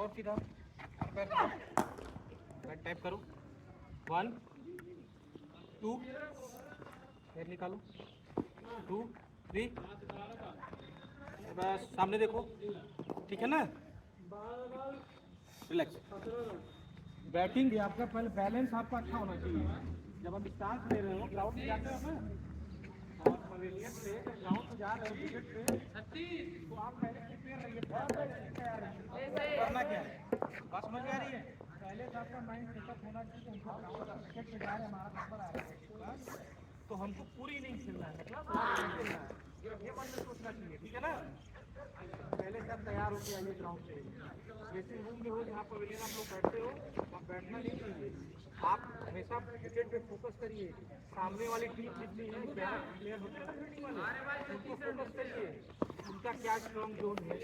और सीधा bat type करो 1 2 पैर निकालो 2 3 बस सामने देखो ठीक है ना। रिलैक्स। बैटिंग भी आपका पहले बैलेंस आपका अच्छा होना चाहिए। जब हम स्टार्ट ले रहे हो ग्राउंड में जाते हो ना और पवेलियन से ग्राउंड में जा रहे हो विकेट पे तो आप पहले प्रिपेयर रहिए। करना क्या है बात समझ में आ रही है। पहले से आपका माइंड सेटअप होना चाहिए कि हमको ग्राउंड पर विकेट पे जा रहे हैं हमारा नंबर आ रहा है तो हमको पूरी नहीं खेलना है मतलब ये मन में सोचना चाहिए ठीक है ना। पहले से आप तैयार होके आइए ग्राउंड पे। ड्रेसिंग रूम में हो जहाँ पवेलियन आप लोग बैठते हो आप बैठना नहीं चाहिए। आप हमेशा विकेट पे फोकस करिए। सामने वाली टीम जितनी है 11 प्लेयर होते हैं फील्डिंग वाले उनको फोकस करिए। उनका क्या स्ट्रॉन्ग जोन है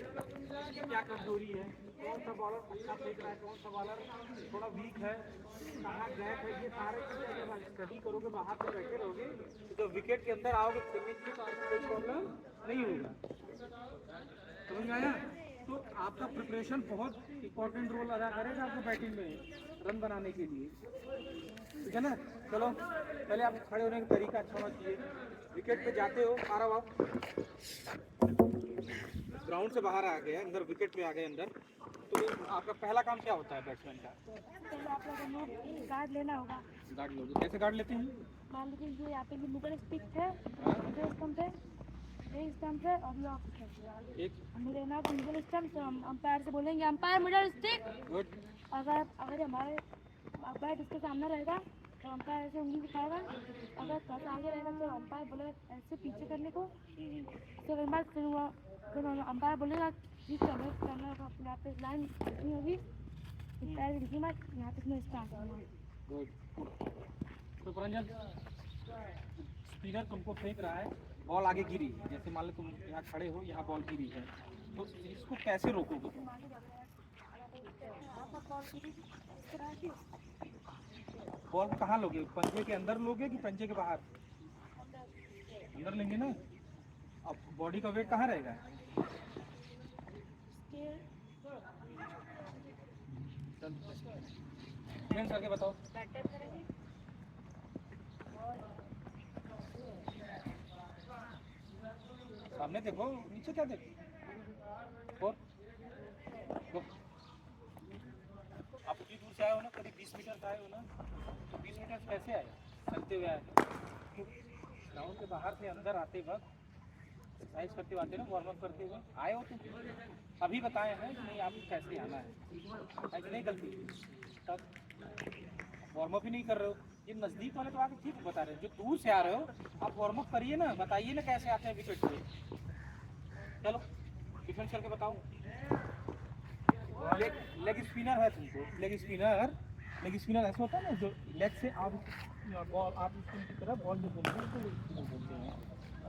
क्या कमजोरी है कौन सा बॉलर अच्छा फेंक रहा है कौन सा बॉलर थोड़ा वीक है कहाँ गैप है ये सारे चीज़ें अगर स्टडी करोगे बाहर से बैठे रहोगे तो जब विकेट के अंदर आओगे खेलने के लिए तो आपको कोई प्रॉब्लम नहीं होगा। समझ में आया। तो आपका प्रिपरेशन बहुत इंपॉर्टेंट रोल अदा करेगा आपको बैटिंग में रन बनाने के लिए ठीक है ना। चलो पहले आप खड़े होने का तरीका अच्छा होना चाहिए। विकेट पे जाते हो आ रहा हो आप ग्राउंड से बाहर आ गए अंदर विकेट पे आ गए अंदर तो आपका पहला काम क्या होता है बैट्समैन का। पहले आप लोगों को गार्ड लेना होगा। गार्ड लोगे कैसे गार्ड लेते हैं। मान लीजिए ये यहाँ पे मिडल स्टिक है मिडल स्टम्प है एक स्टम्प है और ये ऑफ है एक हमें लेना तो मिडल स्टम्प तो हम अंपायर से बोलेंगे अंपायर मिडल स्टिक। गुड। अगर हमारे बैट उसके सामने रहेगा तो अंपायर ऐसे उंगली दिखाएगा। अगर थोड़ा सा आगे रहेगा तो अंपायर बोलेगा ऐसे पीछे करने को तो फिर अंपायर बोलेगा ठीक है हमें करना होगा यहाँ पे लाइन कितनी होगी पैर दिखी मत यहाँ पे इसमें स्टार्ट होगा। गुड। तो परंजन स्पिनर तुमको फेंक रहा है बॉल आगे गिरी जैसे मान लो तुम यहाँ खड़े हो यहाँ बॉल गिरी है तो इसको कैसे रोकोगे तुम। बॉल कहाँ लोगे पंजे के अंदर लोगे कि पंजे के बाहर। अंदर लेंगे ना। अब बॉडी का वेट कहाँ रहेगा। चल करके बताओ। सामने देखो नीचे क्या देखो और आप उतनी दूर से आए हो ना करीब 20 मीटर से आए हो ना तो 20 मीटर से कैसे आए चलते हुए आए ग्राउंड के बाहर से अंदर आते वक्त एक्सरसाइज करते हुए आते ना वार्म अप करते हुए आए हो तुम अभी बताए हैं कि नहीं आपको कैसे आना है ऐसे नहीं गलती तब वार्म अप ही नहीं कर रहे हो। ये नज़दीक वाले तो आके ठीक बता रहे हैं जो दूर से आ रहे हो आप वार्म अप करिए ना बताइए ना कैसे आते हैं विकेट पे। चलो डिफेंस करके बताओ। लेग स्पिनर है तुमको लेग स्पिनर ऐसा होता है ना जो लेग से आप बॉल आप स्पिन की तरफ बॉल जो बोलते हैं तो स्पिनर बोलते हैं।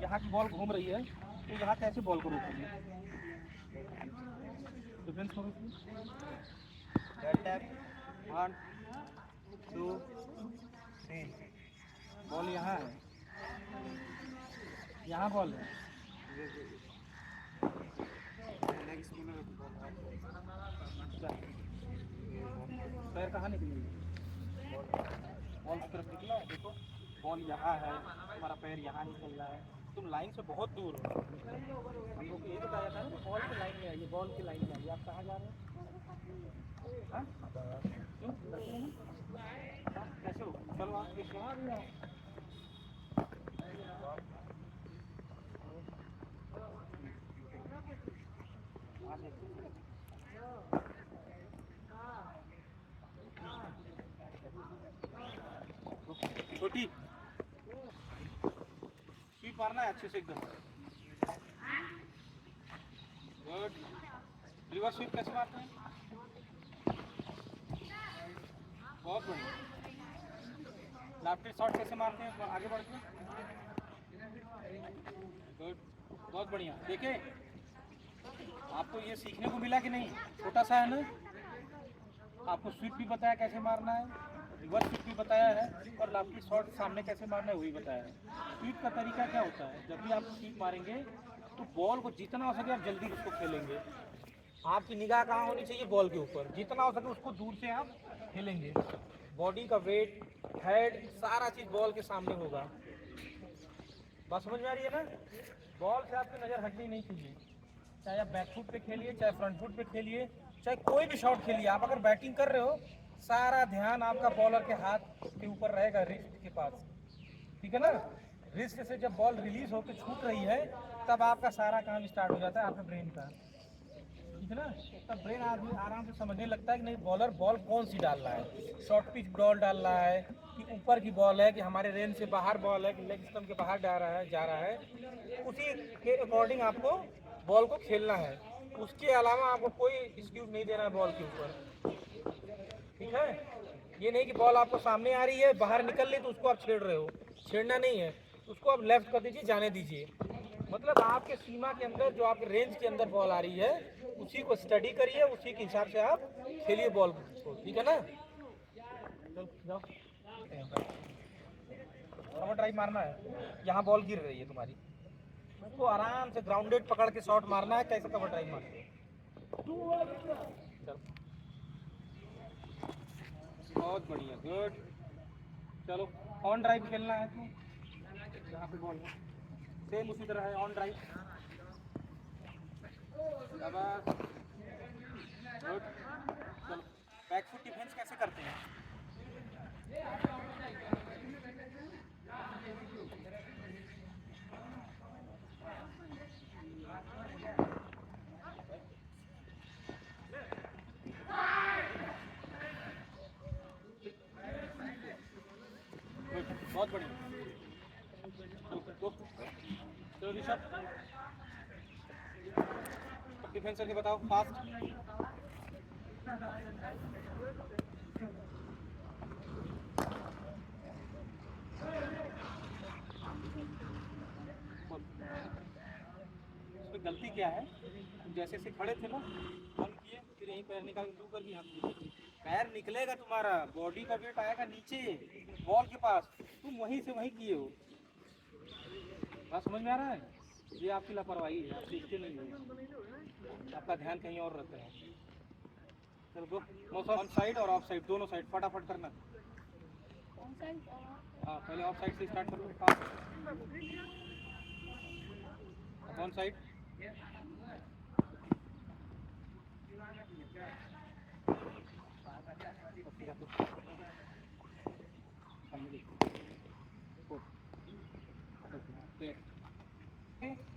यहाँ की बॉल घूम रही है तो यहाँ कैसे बॉल को रोकोगे डिफेंस करो। टैप 1 2 3 बॉल यहाँ है यहाँ बॉल है पैर कहाँ निकलेगी बॉल की तरफ निकला है देखो बॉल यहाँ है हमारा पैर यहाँ निकल रहा है तुम लाइन से बहुत दूर हो। हम लोग को ये बताया था ना बॉल की लाइन में आइए बॉल की लाइन में आइए आप कहाँ जा रहे हो क्यों कैसे हो चलो आप यहाँ भी आओ। छोटी स्वीप मारना है अच्छे से एकदम गुड। रिवर्स स्वीप कैसे मारते हैं बहुत बढ़िया। लेफ्ट शॉट कैसे मारते हैं आगे बढ़ के गुड बहुत बढ़िया। देखे आपको ये सीखने को मिला कि नहीं छोटा सा है ना। आपको स्वीप भी बताया कैसे मारना है रिवर्स स्वीप भी बताया है और लेफ्ट शॉट सामने कैसे मारना है वही बताया है। स्वीप का तरीका क्या होता है जब भी आप स्वीप मारेंगे तो बॉल को जितना हो सके आप जल्दी उसको खेलेंगे आपकी निगाह कहाँ होनी चाहिए? बॉल के ऊपर। जितना हो सके उसको दूर से आप खेलेंगे। बॉडी का वेट, हेड, सारा चीज़ बॉल के सामने होगा। बात समझ में आ रही है ना? बॉल से आपकी नज़र हटनी नहीं चाहिए। चाहे आप बैक फुट पे खेलिए, चाहे फ्रंट फुट पे खेलिए, चाहे कोई भी शॉट खेलिए। आप अगर बैटिंग कर रहे हो, सारा ध्यान आपका बॉलर के हाथ के ऊपर रहेगा, रिस्ट के पास। ठीक है ना? रिस्ट से जब बॉल रिलीज होकर छूट रही है, तब आपका सारा काम स्टार्ट हो जाता है आपके ब्रेन का। ठीक है ना? तब ब्रेन आदमी आराम से समझने लगता है कि नहीं, बॉलर बॉल कौन सी डाल रहा है। शॉर्ट पिच बॉल डाल रहा है कि ऊपर की बॉल है, कि हमारे रेंज से बाहर बॉल है, कि लेग स्टंप के बाहर जा रहा है। उसी के अकॉर्डिंग आपको बॉल को खेलना है। उसके अलावा आपको कोई एक्सक्यूज नहीं देना है बॉल के ऊपर। ठीक है? ये नहीं कि बॉल आपको सामने आ रही है, बाहर निकल रही तो उसको आप छेड़ रहे हो। छेड़ना नहीं है, उसको आप लेफ्ट कर दीजिए, जाने दीजिए। मतलब आपके सीमा के अंदर, जो आपके रेंज के अंदर बॉल आ रही है, उसी को स्टडी करिए, उसी के हिसाब से आप खेलिए बॉल को। ठीक है ना? चलो जाओ। कवर ड्राइव मारना है, यहाँ बॉल गिर रही है तुम्हारी, उसको आराम से ग्राउंडेड पकड़ के शॉट मारना है। कैसे कवर ड्राइव मारते हो? चलो, बहुत बढ़िया, गुड। चलो, ऑन ड्राइव खेलना है तो यहाँ पे बॉल है, सेम उसी तरह है, ऑन ड्राइव। शाबाश, गुड। चलो, बैक फुट डिफेंस कैसे करते हैं? गुड, बहुत बढ़िया। चलो ऋषभ, डिफेंस करके बताओ, फास्ट। इसमें गलती क्या है? तुम जैसे से खड़े थे ना, बंद किए, फिर यहीं पैर निकाल के थ्रू कर दिया। पैर निकलेगा तुम्हारा, बॉडी का वेट आएगा नीचे बॉल के पास, तुम वहीं से वहीं किए हो। बात समझ में आ रहा है? ये आपकी लापरवाही है, आप सीखते नहीं हो, आपका ध्यान कहीं और रहता है। चलो दो, ऑन साइड और ऑफ साइड, दोनों साइड फटाफट करना। हाँ, पहले ऑफ साइड से स्टार्ट कर लो, ऑन साइड।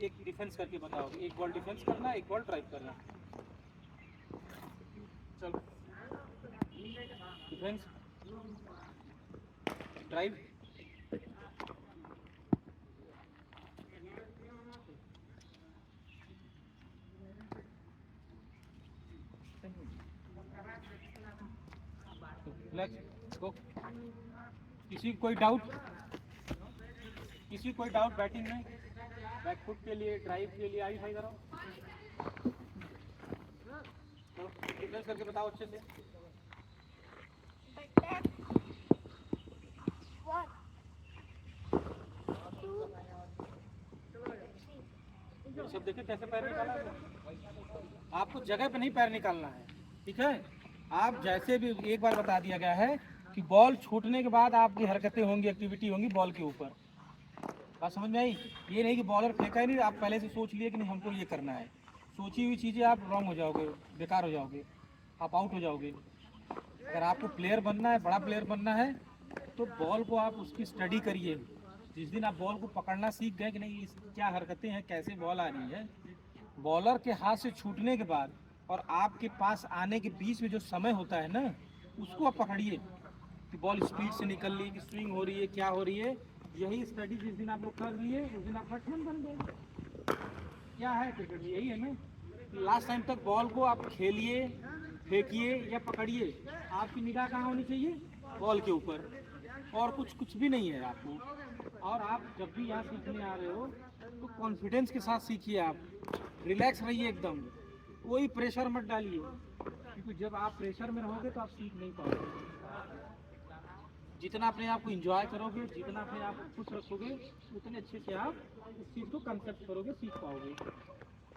एक डिफेंस करके बताओ, एक बॉल डिफेंस करना, एक बॉल ड्राइव करना। चलो, डिफेंस, ड्राइव। Let's go. किसी कोई डाउट? किसी कोई डाउट बैटिंग में? बैक फुट के लिए, ड्राइव के लिए? आई भाई, करो। चलो, डिफेंस करके बताओ अच्छे से। सब देखिए कैसे पैर निकाला है। आपको जगह पे नहीं पैर निकालना है, ठीक है? आप जैसे भी, एक बार बता दिया गया है कि बॉल छूटने के बाद आपकी हरकतें होंगी, एक्टिविटी होंगी बॉल के ऊपर। बात समझ में आई? ये नहीं कि बॉलर फेंका ही नहीं, आप पहले से सोच लिए कि नहीं हमको ये करना है। सोची हुई चीज़ें आप रॉन्ग हो जाओगे, बेकार हो जाओगे, आप आउट हो जाओगे। अगर आपको प्लेयर बनना है, बड़ा प्लेयर बनना है, तो बॉल को आप उसकी स्टडी करिए। जिस दिन आप बॉल को पकड़ना सीख गए कि नहीं क्या हरकतें हैं, कैसे बॉल आ रही है, बॉलर के हाथ से छूटने के बाद और आपके पास आने के बीच में जो समय होता है ना, उसको आप पकड़िए कि बॉल स्पीड से निकल रही है, कि स्विंग हो रही है, क्या हो रही है। यही स्टडी जिस दिन आप लोग कर लिए, उस दिन आप बैट्समैन बन गए। क्या है क्रिकेट में? यही है ना। लास्ट टाइम तक बॉल को आप खेलिए, फेंकिए या पकड़िए, आपकी निगाह कहाँ होनी चाहिए? बॉल के ऊपर, और कुछ भी नहीं है आपको। और आप जब भी यहाँ सीखने आ रहे हो तो कॉन्फिडेंस के साथ सीखिए, आप रिलैक्स रहिए एकदम, कोई प्रेशर मत डालिए, क्योंकि जब आप प्रेशर में रहोगे तो आप सीख नहीं पाओगे। जितना अपने आप को एंजॉय करोगे, जितना अपने आप को खुश रखोगे, उतने अच्छे से आप उस चीज़ को कंसेप्ट करोगे, सीख पाओगे।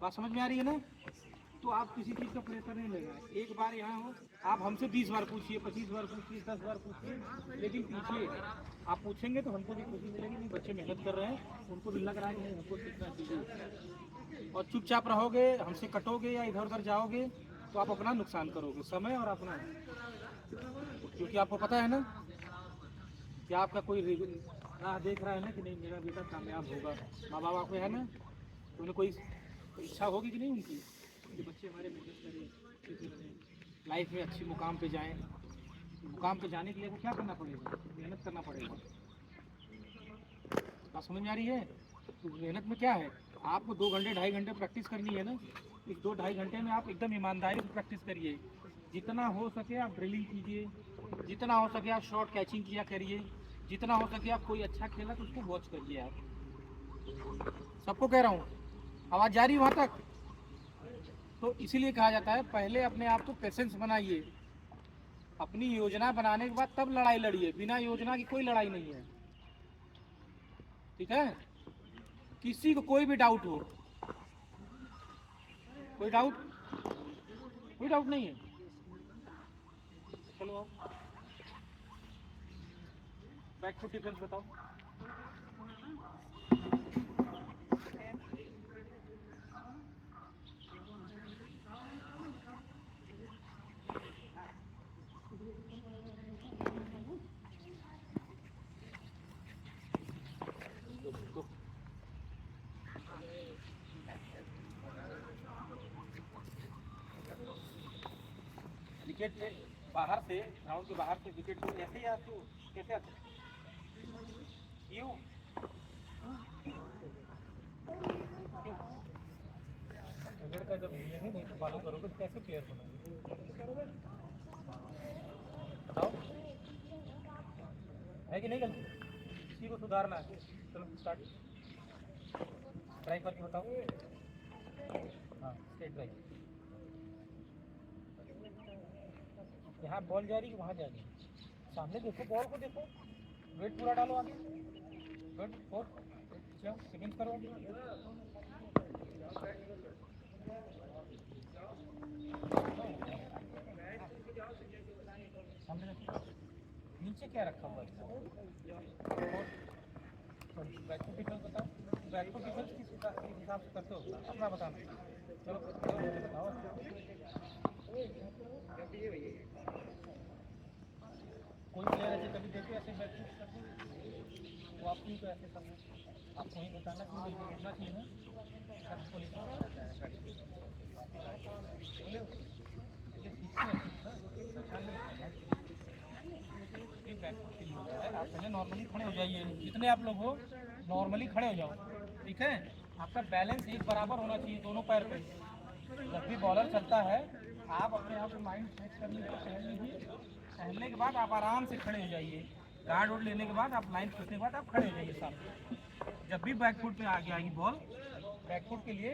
बात समझ में आ रही है ना? तो आप किसी चीज़ का प्रेशर नहीं लेगा। एक बार यहाँ हो, आप हमसे 20 बार पूछिए, 25 बार पूछिए, 10 बार पूछिए, लेकिन पूछिए। आप पूछेंगे तो हमको भी खुशी मिलेगी, नहीं बच्चे मेहनत कर रहे हैं, उनको भी लग रहा है कि नहीं हमको सीखना चाहिए। और चुपचाप रहोगे, हमसे कटोगे या इधर उधर जाओगे तो आप अपना नुकसान करोगे, समय और अपना। क्योंकि आपको पता है ना कि आपका कोई राह देख रहा है ना कि नहीं मेरा बेटा कामयाब होगा। माँ बाप आपके है ना, तो उन्हें कोई इच्छा होगी कि नहीं उनकी कि बच्चे हमारे मेहनत करें, सीखते रहें, लाइफ में अच्छी मुकाम पे जाएं। मुकाम पे जाने के लिए वो क्या करना पड़ेगा, मेहनत करना पड़ेगा। बात समझ में आ रही है? तो मेहनत में क्या है, आपको 2 घंटे 2.5 घंटे प्रैक्टिस करनी है ना, इस 2-2.5 घंटे में आप एकदम ईमानदारी से प्रैक्टिस करिए। जितना हो सके आप ड्रिलिंग कीजिए, जितना हो सके आप शॉर्ट कैचिंग किया करिए, जितना हो सके आप कोई अच्छा खेला तो उसको वॉच करिए। आप सबको कह रहा हूँ, आवाज़ जा रही है वहाँ तक? तो इसीलिए कहा जाता है पहले अपने आप को पेशेंस बनाइए, अपनी योजना बनाने के बाद तब लड़ाई लड़िए। बिना योजना की कोई लड़ाई नहीं है, ठीक है? किसी को कोई भी डाउट हो, कोई डाउट नहीं है, चलो आओ बैक टू डिफेंस बताओ। विकेट से बाहर से, ग्राउंड के बाहर से विकेट को ऐसे या तो कैसे आते क्यों? क्रिकेट का जब ये नहीं फॉलो करोगे तो कैसे प्लेयर बनोगे? बताओ, है कि नहीं गलती? इसी को सुधारना है। चलो स्टार्ट, ट्राई करके बताओ। हाँ स्ट्रेट ड्राइव, यहाँ बॉल जा रही है, वहाँ जा रही है, सामने देखो, बॉल को देखो, वेट पूरा डालो आगे, वेट 4 सेकेंड करो, सामने देखो नीचे क्या रखा हुआ है। बैक टू डिफेंस बताओ, बैक टू डिफेंस किस हिसाब से करते हो अपना बताना। चलो बताओ, कोई प्लेयर ऐसे कभी देखो ऐसे बैक टू करते हो, तो आपको ही तो ऐसे करना, आपको ही बताना कि मुझे कितना चाहिए ना, सबको लिखना आप पहले नॉर्मली खड़े हो जाइए, जितने आप लोग हो नॉर्मली खड़े हो जाओ, ठीक है? आपका बैलेंस एक बराबर होना चाहिए दोनों पैर पे। जब भी बॉलर चलता है आप अपने आप को माइंड सेट करने के टहल लीजिए, टहलने के बाद आप आराम से खड़े हो जाइए, गार्ड उड़ लेने के बाद आप लाइन खींचने के बाद आप खड़े हो जाइए सामने। जब भी बैक फुट पे आगे आएगी बॉल, बैक फुट के लिए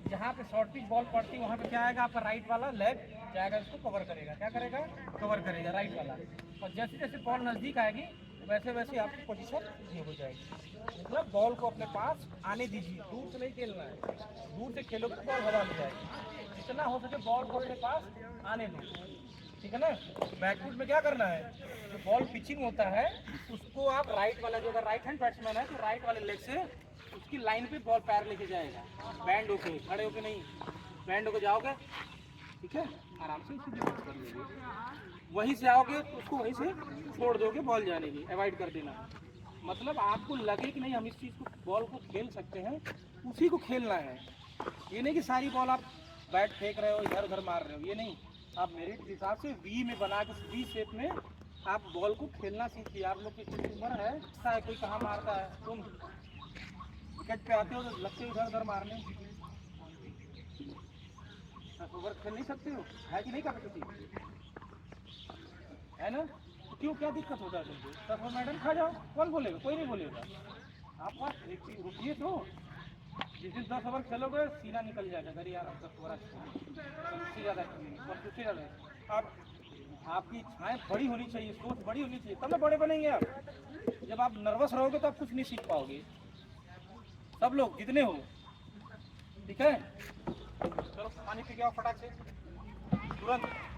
जहाँ पे शॉर्ट पिच बॉल पड़ती है वहाँ पे क्या आएगा, आपका राइट वाला लेग जाएगा, इसको कवर करेगा। क्या करेगा? कवर करेगा राइट वाला। और जैसे जैसे बॉल नज़दीक आएगी वैसे वैसे आपकी पोजीशन ये हो जाएगी। मतलब बॉल को अपने पास आने दीजिए, दूर से नहीं खेलना है, दूर से खेलोगे तो बॉल हवा में जाएगी। जितना हो सके बॉल को अपने पास आने दो, ठीक है ना? बैकफुट में क्या करना है, जो बॉल पिचिंग होता है उसको आप राइट वाला, जो अगर राइट हैंड बैट्समैन है तो राइट वाले लेग से उसकी लाइन पे बॉल पैर लेके जाएगा, बैंड होके, खड़े होके नहीं, बैंड होके जाओगे, ठीक है? आराम से सीधे पिच कर लोगे, वहीं से आओगे तो उसको वहीं से छोड़ दोगे, बॉल जाने की अवॉइड कर देना। मतलब आपको लगे कि नहीं हम इस चीज़ को, बॉल को खेल सकते हैं, उसी को खेलना है। ये नहीं कि सारी बॉल आप बैट फेंक रहे हो, इधर उधर मार रहे हो, ये नहीं। आप मेरे हिसाब से वी में बना के, वी शेप में आप बॉल को खेलना सीखिए। आप लोग की उम्र है, कोई कहाँ मारता है, तुम विकेट पे आते हो तो लगते हो इधर उधर मारने, ओवर खेल नहीं सकते हो, है कि नहीं कैपेसिटी, है ना? तो क्यों, क्या दिक्कत होता है तुमको? 10 ओवर मैडम खा जाओ, कौन बोलेगा? कोई नहीं बोलेगा। आप बस एक चीज रुकिए, तो जिस दिन 10 ओवर खेलोगे सीना निकल जाएगा, अगर यार 10 ओवर उससे ज़्यादा खेलेंगे और उससे ज़्यादा। आप, आपकी इच्छाएं बड़ी होनी चाहिए, सोच बड़ी होनी चाहिए, तब ना बड़े बनेंगे आप। जब आप नर्वस रहोगे तो आप कुछ नहीं सीख पाओगे। सब लोग जितने हो, ठीक है? चलो पानी पी के आओ फटाक से तुरंत।